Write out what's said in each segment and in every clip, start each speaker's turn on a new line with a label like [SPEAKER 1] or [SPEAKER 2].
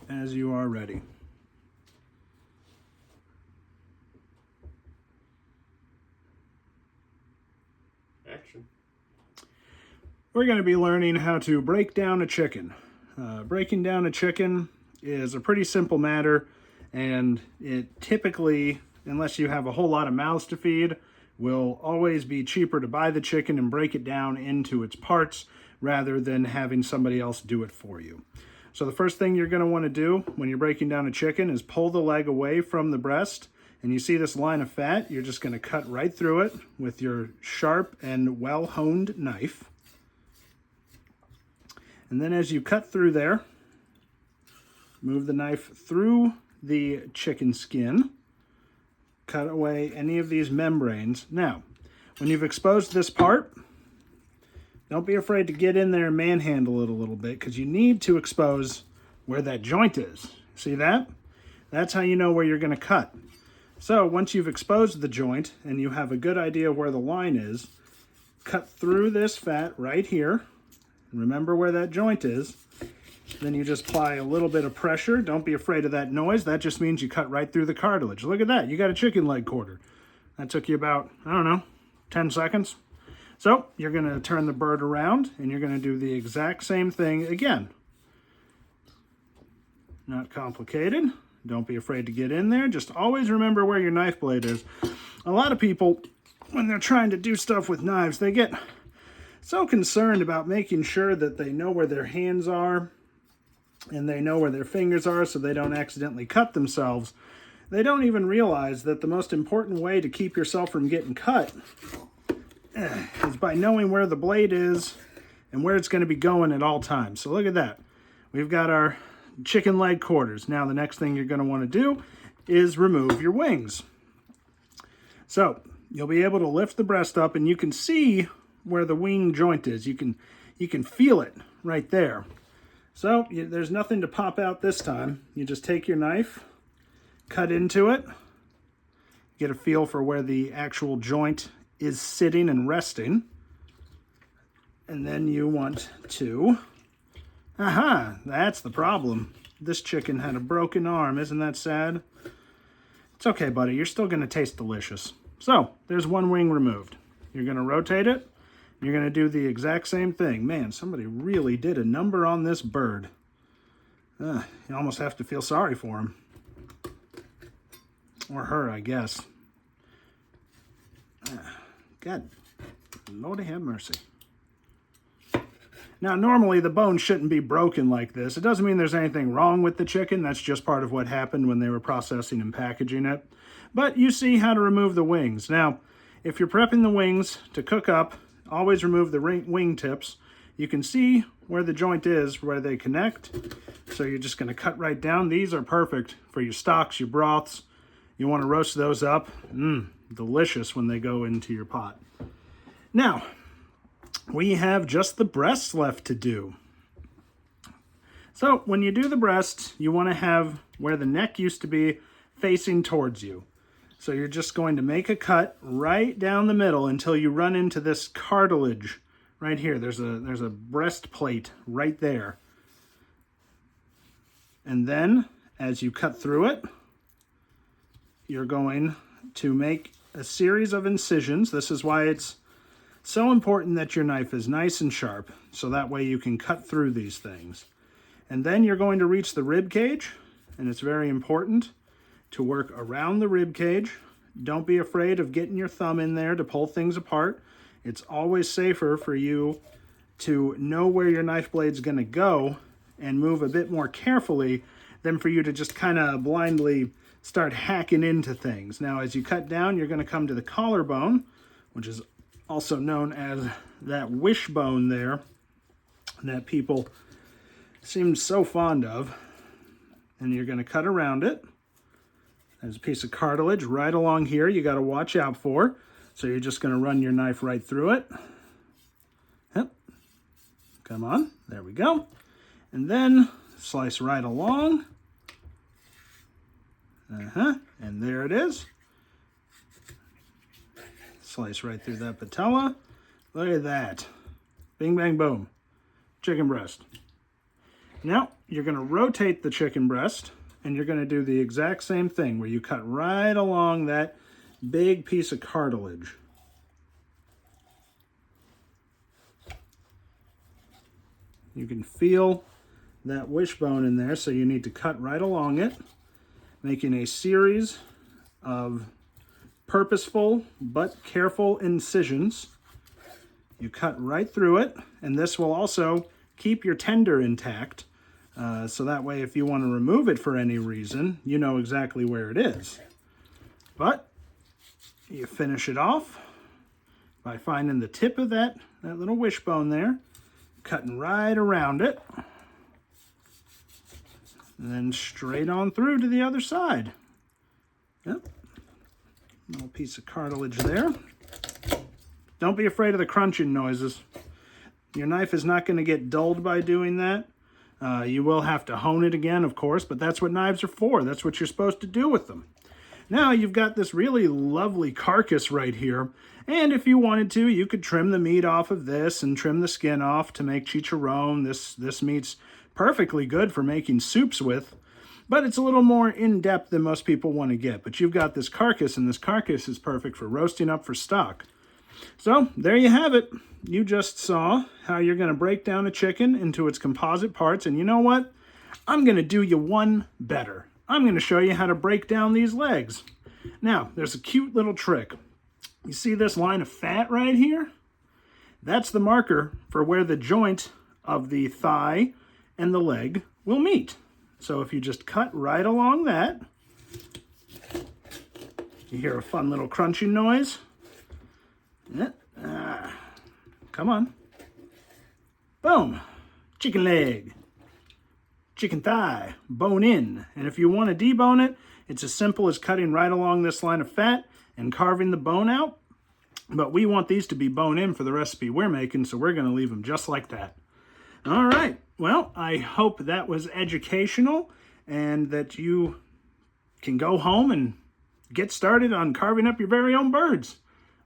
[SPEAKER 1] as you are ready.
[SPEAKER 2] Action.
[SPEAKER 1] We're going to be learning how to break down a chicken. Breaking down a chicken is a pretty simple matter, and it typically, unless you have a whole lot of mouths to feed, will always be cheaper to buy the chicken and break it down into its parts rather than having somebody else do it for you. So the first thing you're going to want to do when you're breaking down a chicken is pull the leg away from the breast, and you see this line of fat. You're just going to cut right through it with your sharp and well-honed knife. And then as you cut through there, move the knife through the chicken skin, cut away any of these membranes. Now, when you've exposed this part, don't be afraid to get in there and manhandle it a little bit, because you need to expose where that joint is. See that? That's how you know where you're going to cut. So once you've exposed the joint and you have a good idea where the line is, cut through this fat right here. Remember where that joint is. Then you just apply a little bit of pressure. Don't be afraid of that noise. That just means you cut right through the cartilage. Look at that. You got a chicken leg quarter. That took you about, 10 seconds. So you're going to turn the bird around and you're going to do the exact same thing again. Not complicated. Don't be afraid to get in there. Just always remember where your knife blade is. A lot of people, when they're trying to do stuff with knives, they get so concerned about making sure that they know where their hands are and they know where their fingers are so they don't accidentally cut themselves. They don't even realize that the most important way to keep yourself from getting cut is by knowing where the blade is and where it's going to be going at all times. So look at that. We've got our chicken leg quarters. Now the next thing you're going to want to do is remove your wings. So you'll be able to lift the breast up and you can see where the wing joint is. You can feel it right there. So there's nothing to pop out this time. You just take your knife, cut into it, get a feel for where the actual joint is sitting and resting. And then you want to, that's the problem. This chicken had a broken arm. Isn't that sad? It's okay, buddy. You're still going to taste delicious. So there's one wing removed. You're going to rotate it. You're going to do the exact same thing. Man, somebody really did a number on this bird. You almost have to feel sorry for him. Or her, I guess. God, Lord have mercy. Now, normally the bone shouldn't be broken like this. It doesn't mean there's anything wrong with the chicken. That's just part of what happened when they were processing and packaging it. But you see how to remove the wings. Now, if you're prepping the wings to cook up, always remove the wing tips. You can see where the joint is, where they connect. So you're just going to cut right down. These are perfect for your stocks, your broths. You want to roast those up. Delicious when they go into your pot. Now, we have just the breasts left to do. So when you do the breast, you want to have where the neck used to be facing towards you. So you're just going to make a cut right down the middle until you run into this cartilage right here. There's a breastplate right there. And then as you cut through it, you're going to make a series of incisions. This is why it's so important that your knife is nice and sharp, so that way you can cut through these things. And then you're going to reach the rib cage, and it's very important to work around the rib cage. Don't be afraid of getting your thumb in there to pull things apart. It's always safer for you to know where your knife blade's going to go and move a bit more carefully than for you to just kind of blindly start hacking into things. Now, as you cut down, you're going to come to the collarbone, which is also known as that wishbone there that people seem so fond of. And you're going to cut around it. There's a piece of cartilage right along here you got to watch out for. So you're just going to run your knife right through it. Yep. Come on. There we go. And then slice right along. And there it is. Slice right through that patella. Look at that. Bing, bang, boom. Chicken breast. Now, you're going to rotate the chicken breast, and you're going to do the exact same thing where you cut right along that big piece of cartilage. You can feel that wishbone in there, so you need to cut right along it, making a series of purposeful but careful incisions. You cut right through it, and this will also keep your tender intact, so that way if you want to remove it for any reason, you know exactly where it is. But you finish it off by finding the tip of that little wishbone there, cutting right around it, and then straight on through to the other side. Yep. Little piece of cartilage there. Don't be afraid of the crunching noises. Your knife is not going to get dulled by doing that. You will have to hone it again, of course, but that's what knives are for. That's what you're supposed to do with them. Now you've got this really lovely carcass right here, and if you wanted to, you could trim the meat off of this and trim the skin off to make chicharron. This meat's perfectly good for making soups with, but it's a little more in-depth than most people want to get. But you've got this carcass, and this carcass is perfect for roasting up for stock. So there you have it. You just saw how you're going to break down a chicken into its composite parts, and you know what? I'm going to do you one better. I'm going to show you how to break down these legs. Now, there's a cute little trick. You see this line of fat right here? That's the marker for where the joint of the thigh and the leg will meet. So if you just cut right along that, you hear a fun little crunching noise. Come on. Boom. Chicken leg. Chicken thigh. Bone in. And if you want to debone it, it's as simple as cutting right along this line of fat and carving the bone out. But we want these to be bone in for the recipe we're making, so we're going to leave them just like that. All right. Well, I hope that was educational and that you can go home and get started on carving up your very own birds.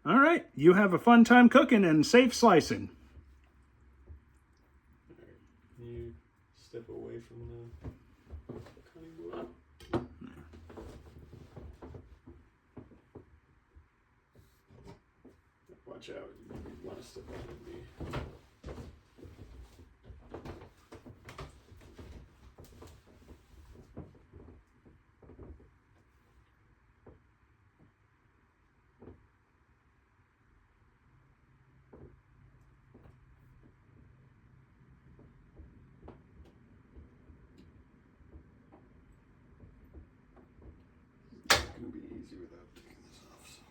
[SPEAKER 1] All right. You have a fun time cooking and safe slicing.
[SPEAKER 2] You step away from the cutting board. Watch out. You want to step on me. It's going to be easy without taking this off. So.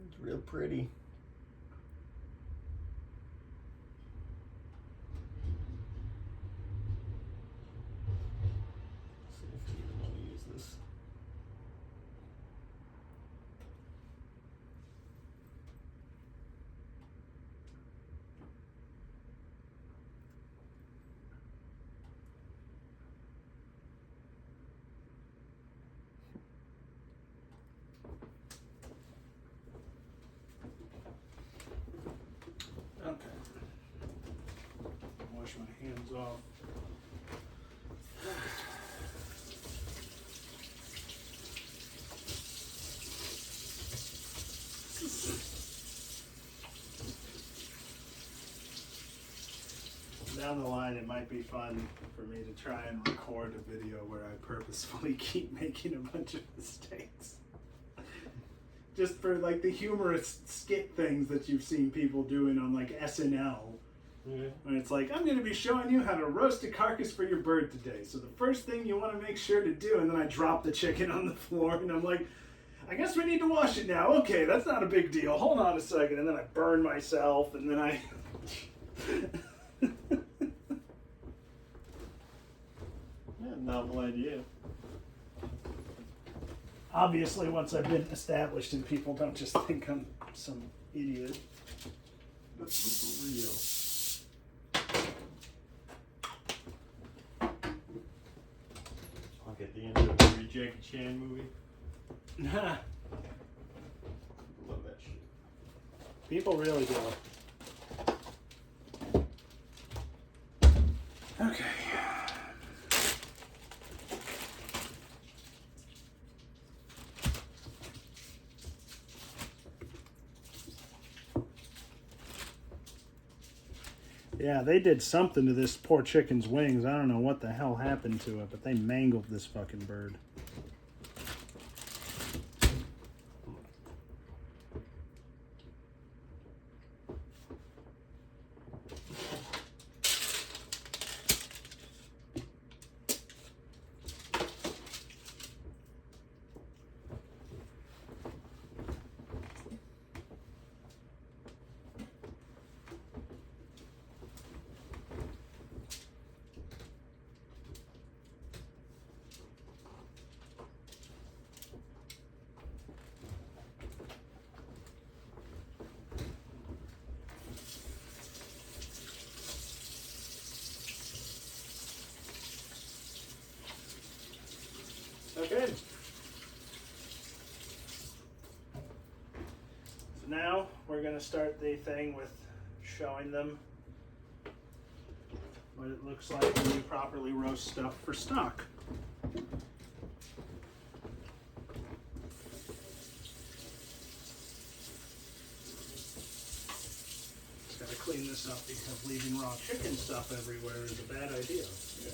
[SPEAKER 2] It's real pretty. Let's see if you want to use this.
[SPEAKER 1] Okay. Wash my hands off. Down the line, it might be fun for me to try and record a video where I purposefully keep making a bunch of mistakes. Just for like the humorous skit things that you've seen people doing on like SNL.
[SPEAKER 2] Yeah.
[SPEAKER 1] And it's like, I'm going to be showing you how to roast a carcass for your bird today. So the first thing you want to make sure to do, and then I drop the chicken on the floor and I'm like, I guess we need to wash it now. Okay, that's not a big deal. Hold on a second. And then I burn myself and then I...
[SPEAKER 2] Yeah, novel idea.
[SPEAKER 1] Obviously, once I've been established and people don't just think I'm some idiot.
[SPEAKER 2] That's real.
[SPEAKER 3] Like at the end of every Jackie Chan movie.
[SPEAKER 1] Nah,
[SPEAKER 2] Love that shit.
[SPEAKER 1] people really do. Okay. Yeah, they did something to this poor chicken's wings. I don't know what the hell happened to it, but they mangled this fucking bird. Okay. So now we're going to start the thing with showing them what it looks like when you properly roast stuff for stock. Just got to clean this up because leaving raw chicken stuff everywhere is a bad idea.
[SPEAKER 2] Yeah.